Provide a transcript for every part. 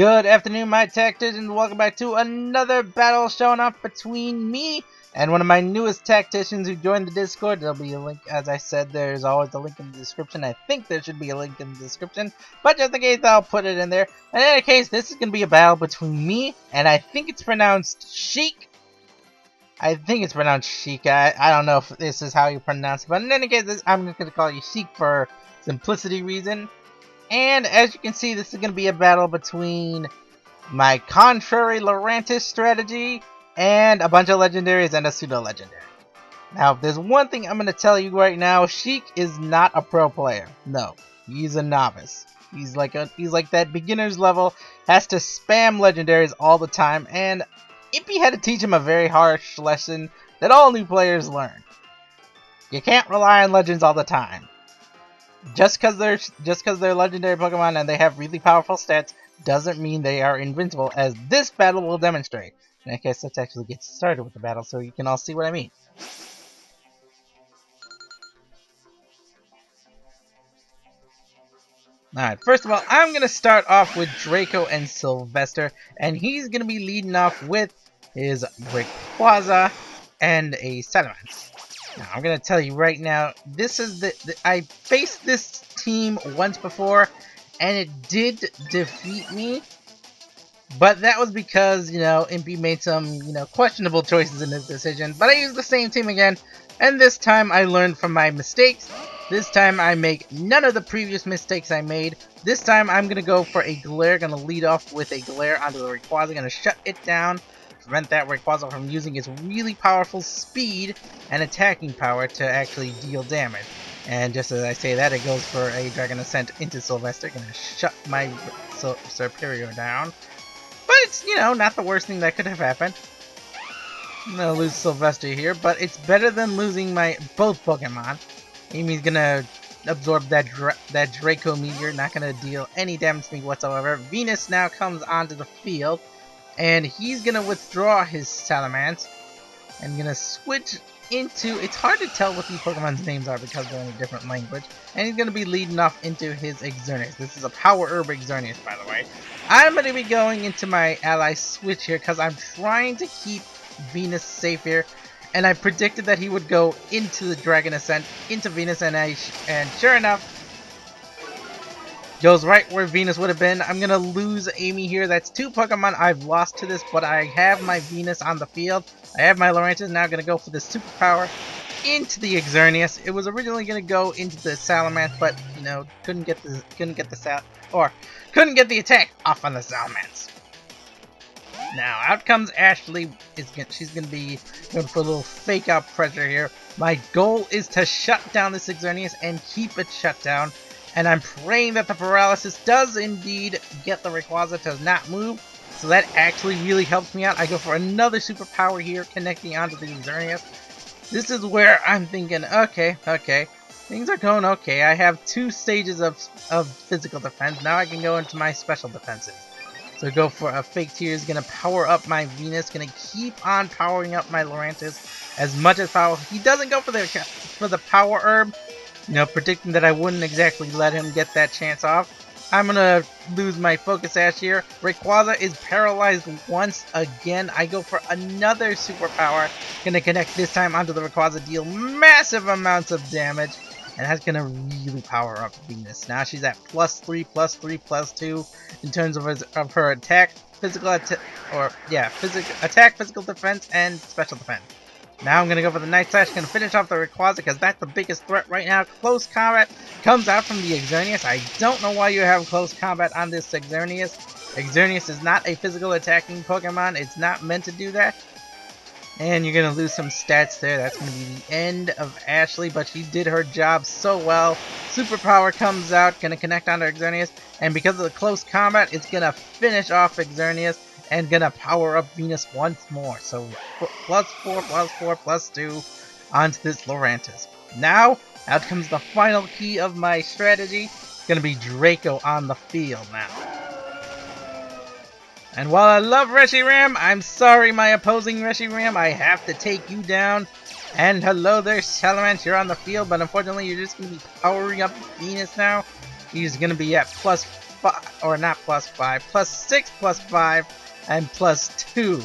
Good afternoon, my tacticians. Welcome back to another battle showing up between me and one of my newest tacticians who joined the Discord. There'll be a link, as I said, there's always a link in the description. I think there should be a link in the description, but just in case, I'll put it in there. In any case, this is going to be a battle between me and I think it's pronounced Chiekh. I think it's pronounced Chiekh. I don't know if this is how you pronounce it, but in any case, I'm just going to call you Chiekh for simplicity reason. And as you can see, this is going to be a battle between my contrary Lorantis strategy and a bunch of legendaries and a pseudo legendary. Now, if there's one thing I'm going to tell you right now, Chiekh is not a pro player. No, he's a novice. He's like that beginner's level, has to spam legendaries all the time, and Impy had to teach him a very harsh lesson that all new players learn. You can't rely on legends all the time. Just because they're legendary Pokemon and they have really powerful stats doesn't mean they are invincible, as this battle will demonstrate. And I guess let's actually get started with the battle so you can all see what I mean. Alright, first of all, I'm going to start off with Draco and Sylvester, and he's going to be leading off with his Rayquaza and a Salamence. Now, I'm going to tell you right now, this is I faced this team once before, and it did defeat me, but that was because, Impy made some, questionable choices in his decision, but I used the same team again, and this time I learned from my mistakes. This time I make none of the previous mistakes I made. This time I'm going to go for a Glare, going to lead off with a Glare onto the Rayquaza, going to shut it down. Prevent that Rayquaza from using its really powerful speed and attacking power to actually deal damage. And just as I say that, it goes for a Dragon Ascent into Sylvester, gonna shut my Superior down. But it's, not the worst thing that could have happened. I'm gonna lose Sylvester here, but it's better than losing my both Pokemon. Amy's gonna absorb that Draco Meteor, not gonna deal any damage to me whatsoever. Venus now comes onto the field. And he's going to withdraw his Salamence and going to switch into... It's hard to tell what these Pokemon's names are because they're in a different language. And he's going to be leading off into his Xerneas. This is a Power Herb Xerneas, by the way. I'm going to be going into my ally switch here because I'm trying to keep Venus safe here. And I predicted that he would go into the Dragon Ascent, into Venus, and sure enough, goes right where Venus would have been. I'm going to lose Amy here. That's two Pokemon I've lost to this, but I have my Venus on the field. I have my Lorantis. Now going to go for the superpower into the Xerneas. It was originally going to go into the Salamence, but, couldn't get the attack off on the Salamence. Now, out comes Ashley. She's going to be going for a little fake out pressure here. My goal is to shut down this Xerneas and keep it shut down. And I'm praying that the paralysis does indeed get the Rayquaza to not move. So that actually really helps me out. I go for another superpower here, connecting onto the Xerneas. This is where I'm thinking, okay. Things are going okay. I have 2 stages of physical defense. Now I can go into my special defenses. So go for a fake tears, gonna power up my Venus, gonna keep on powering up my Lorantis as much as possible. He doesn't go for the power herb. Predicting that I wouldn't exactly let him get that chance off. I'm gonna lose my Focus Sash here. Rayquaza is paralyzed once again. I go for another superpower. Gonna connect this time onto the Rayquaza, deal massive amounts of damage. And that's gonna really power up Venus. Now she's at +3, +3, +2 in terms of her attack, physical defense, and special defense. Now I'm going to go for the Night Slash, going to finish off the Rayquaza because that's the biggest threat right now. Close combat comes out from the Xerneas. I don't know why you have close combat on this Xerneas. Xerneas is not a physical attacking Pokemon. It's not meant to do that. And you're going to lose some stats there. That's going to be the end of Ashley, but she did her job so well. Superpower comes out, going to connect onto Xerneas. And because of the close combat, it's going to finish off Xerneas. And gonna power up Venus once more. So +4, +4, +2 onto this Lorantis. Now, out comes the final key of my strategy. It's gonna be Draco on the field now. And while I love Reshiram, I'm sorry my opposing Reshiram, I have to take you down. And hello there, Salamence, you're on the field, but unfortunately you're just gonna be powering up Venus now. She's gonna be at 5, or not plus 5, plus 6, plus 5, and plus 2.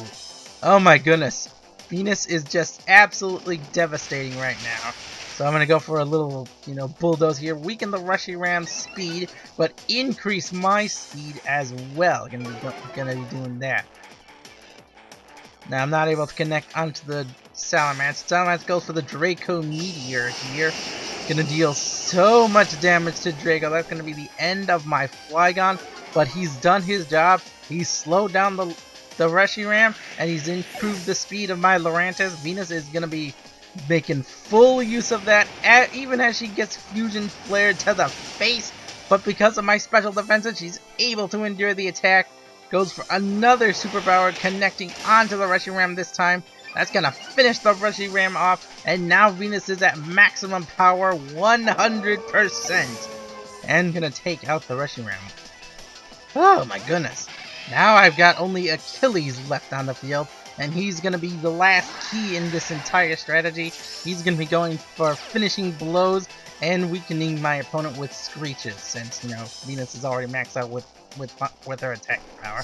Oh my goodness. Venus is just absolutely devastating right now. So I'm going to go for a little, bulldoze here. Weaken the Reshiram's speed, but increase my speed as well. Gonna be doing that. Now I'm not able to connect onto the Salamence. Salamence goes for the Draco Meteor here. Gonna deal so much damage to Draco. That's gonna be the end of my Flygon. But he's done his job. He's slowed down the Reshiram, and he's improved the speed of my Lurantis. Venus is gonna be making full use of that, even as she gets Fusion Flare to the face. But because of my special defenses, she's able to endure the attack. Goes for another superpower, connecting onto the Reshiram this time. That's gonna finish the Reshiram off, and now Venus is at maximum power, 100%. And gonna take out the Reshiram. Oh my goodness. Now I've got only Achilles left on the field, and he's gonna be the last key in this entire strategy. He's gonna be going for finishing blows and weakening my opponent with screeches, since Venus is already maxed out with her attack power.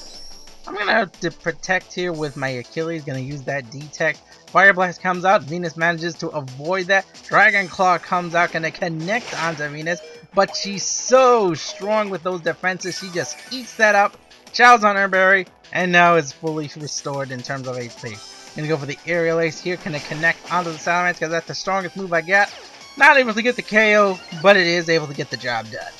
I'm gonna have to protect here with my Achilles. Gonna use that D-Tech. Fire Blast comes out. Venus manages to avoid that. Dragon Claw comes out. Gonna connect onto Venus, but she's so strong with those defenses. She just eats that up. Chows on her berry, and now is fully restored in terms of HP. Gonna go for the Aerial Ace here. Gonna connect onto the Salamence because that's the strongest move I got. Not able to get the KO, but it is able to get the job done.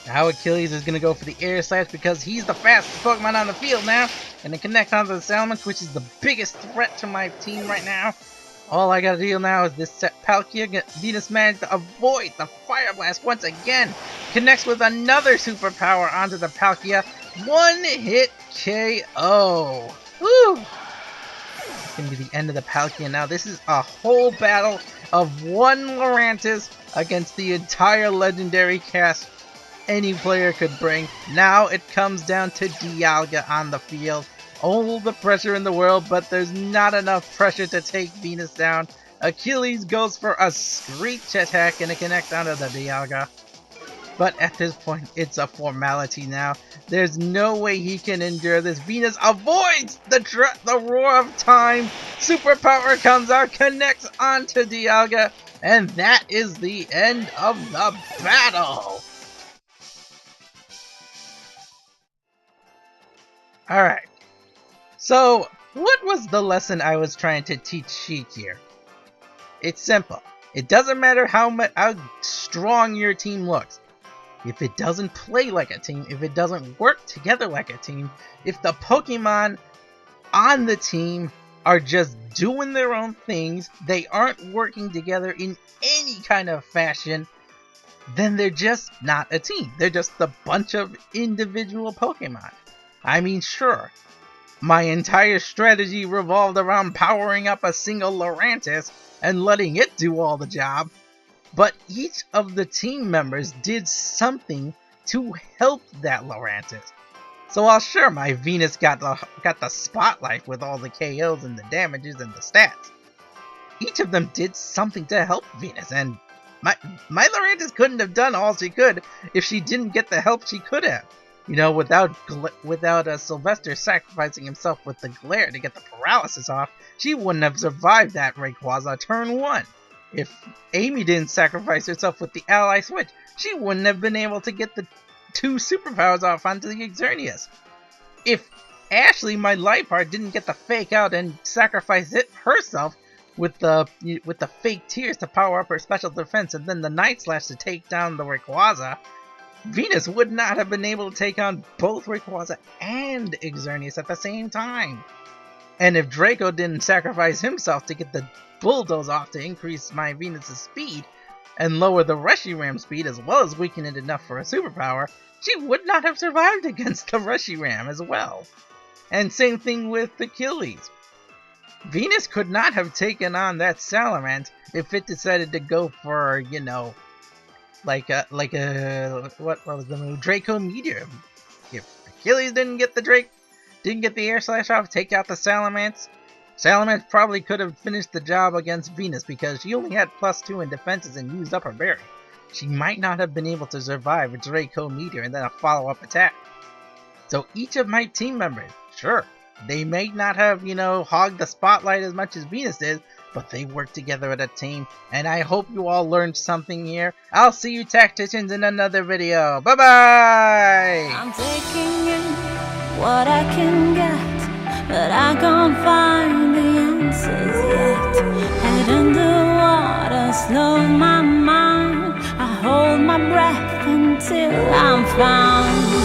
Now Achilles is going to go for the Air Slash because he's the fastest Pokemon on the field now. And then connect onto the Salamence, which is the biggest threat to my team right now. All I gotta deal now is this set Palkia. Venus managed to avoid the Fire Blast once again. Connects with another superpower onto the Palkia. One hit KO. Woo! It's gonna be the end of the Palkia now. This is a whole battle of one Lurantis against the entire legendary cast any player could bring. Now it comes down to Dialga on the field. All the pressure in the world, but there's not enough pressure to take Venus down. Achilles goes for a Screech attack and a connect onto the Dialga. But at this point, it's a formality now. There's no way he can endure this. Venus avoids the Roar of Time. Superpower comes out, connects onto Dialga, and that is the end of the battle. Alright, so what was the lesson I was trying to teach Chiekh here? It's simple. It doesn't matter how strong your team looks. If it doesn't play like a team, if it doesn't work together like a team, if the Pokemon on the team are just doing their own things, they aren't working together in any kind of fashion, then they're just not a team. They're just a bunch of individual Pokemon. I mean, sure, my entire strategy revolved around powering up a single Lurantis and letting it do all the job, but each of the team members did something to help that Lurantis. So while sure, my Venus got the spotlight with all the KOs and the damages and the stats, each of them did something to help Venus, and my Lurantis couldn't have done all she could if she didn't get the help she could have. Without Sylvester sacrificing himself with the glare to get the paralysis off, she wouldn't have survived that Rayquaza turn 1. If Amy didn't sacrifice herself with the Ally Switch, she wouldn't have been able to get the 2 superpowers off onto the Xerneas. If Ashley, my life heart, didn't get the fake out and sacrifice it herself with the fake tears to power up her special defense and then the Night Slash to take down the Rayquaza, Venus would not have been able to take on both Rayquaza and Xerneas at the same time. And if Draco didn't sacrifice himself to get the Bulldoze off to increase my Venus' speed and lower the Reshiram speed as well as weaken it enough for a superpower, she would not have survived against the Reshiram as well. And same thing with Achilles. Venus could not have taken on that Salamence if it decided to go for, what was the move? Draco Meteor. If Achilles didn't get the Air Slash off, take out the Salamence. Salamence probably could have finished the job against Venus because she only had +2 in defenses and used up her berry. she might not have been able to survive a Draco meteor and then a follow-up attack. So each of my team members, sure, they may not have, hogged the spotlight as much as Venus did, but they worked together as a team, and I hope you all learned something here. I'll see you tacticians in another video. Bye-bye! I'm taking in what I can get, but I can't find the answers yet. Head underwater, slow my mind. I hold my breath until I'm found.